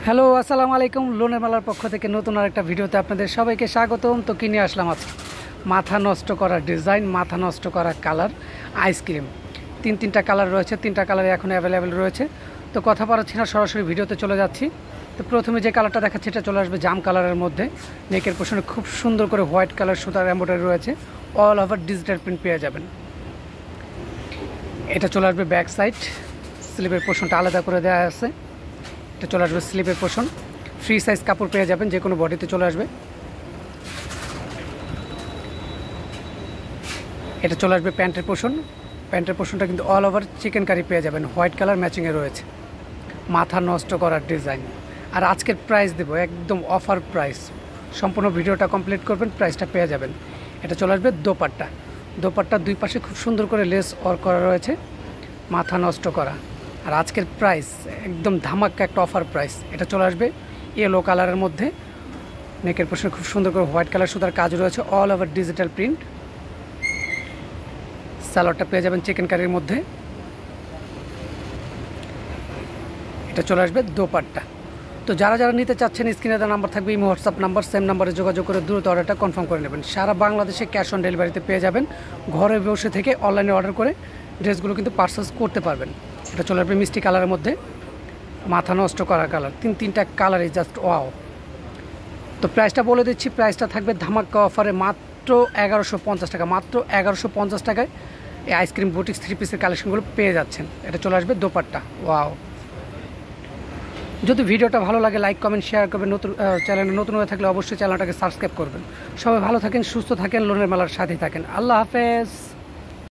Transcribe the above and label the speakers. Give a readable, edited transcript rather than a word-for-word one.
Speaker 1: Hello আসসালামু আলাইকুম। লোনের মেলার পক্ষ থেকে নতুন আরেকটা ভিডিওতে আপনাদের সবাইকে স্বাগতম। তো কিনে আসলাম আজকে মাথা নষ্ট করা ডিজাইন, মাথা নষ্ট করা কালার আইসক্রিম। তিনটা কালার রয়েছে, তিনটা কালারে এখন অ্যাভেলেবেল রয়েছে। তো কথা বাড়াচ্ছি না, সরাসরি ভিডিওতে চলে যাচ্ছি। তো প্রথমে যে কালারটা দেখাচ্ছি এটা চলে আসবে জাম কালারের মধ্যে। নেকের পোর্শনে খুব সুন্দর করে হোয়াইট কালার সুতার এমব্রয়ডারি রয়েছে, অল ওভার ডিজিটাল প্রিন্ট পেয়ে যাবেন। এটা চলে আসবে ব্যাক সাইড, স্লিভের পোর্শনটা আলাদা করে দেওয়া আছে। এটা চলে আসবে স্লিপের পোর্শন, ফ্রি সাইজ কাপড় পেয়ে যাবেন, যে কোনো বডিতে চলে আসবে। এটা চলে আসবে প্যান্টের পোর্শন। প্যান্টের পোর্শনটা কিন্তু অল ওভার চিকেন কারি পেয়ে যাবেন, হোয়াইট কালার ম্যাচিংয়ে রয়েছে। মাথা নষ্ট করার ডিজাইন। আর আজকের প্রাইস দেবো একদম অফার প্রাইস। সম্পূর্ণ ভিডিওটা কমপ্লিট করবেন, প্রাইসটা পেয়ে যাবেন। এটা চলে আসবে দোপাট্টা। দোপাট্টার দুই পাশে খুব সুন্দর করে লেস ওয়ার্ক করা রয়েছে, মাথা নষ্ট করা। আর আজকের প্রাইস একদম ধামাক্কা একটা অফার প্রাইস। এটা চলে আসবে ইয়েলো কালারের মধ্যে। নেকের পোর্শনে খুব সুন্দর করে হোয়াইট কালার সুতার কাজ রয়েছে, অল ওভার ডিজিটাল প্রিন্ট। সালোয়ারটা পেয়ে যাবেন চিকেন কারির মধ্যে। এটা চলে আসবে দোপাট্টা। তো যারা যারা নিতে চাচ্ছেন স্ক্রিনে দেওয়া নাম্বার থাকবে, ইমো হোয়াটসঅ্যাপ নাম্বার, সেম নাম্বারে যোগাযোগ করে দ্রুত অর্ডারটা কনফার্ম করে নেবেন। সারা বাংলাদেশে ক্যাশ অন ডেলিভারিতে পেয়ে যাবেন। ঘরে বসে থেকে অনলাইনে অর্ডার করে ড্রেসগুলো কিন্তু পারচেস করতে পারবেন। এটা চলে আসবে মিষ্টি কালারের মধ্যে, মাথা নষ্ট করা কালার। তিনটা কালারই জাস্ট ওয়াও। তো প্রাইসটা বলে দিচ্ছি, প্রাইসটা থাকবে ধামাক্কা অফারে মাত্র 1150 টাকা। মাত্র 1150 টাকায় এই আইসক্রিম বুটিক্স থ্রি পিসের কালেকশনগুলো পেয়ে যাচ্ছেন। এটা চলে আসবে দোপাট্টা, ওয়াও। যদি ভিডিওটা ভালো লাগে লাইক কমেন্ট শেয়ার করবেন। নতুন চ্যানেলে নতুন হয়ে থাকলে অবশ্যই চ্যানেলটাকে সাবস্ক্রাইব করবেন। সবাই ভালো থাকেন, সুস্থ থাকেন, লোনের মেলার সাথে থাকেন। আল্লাহ হাফেজ।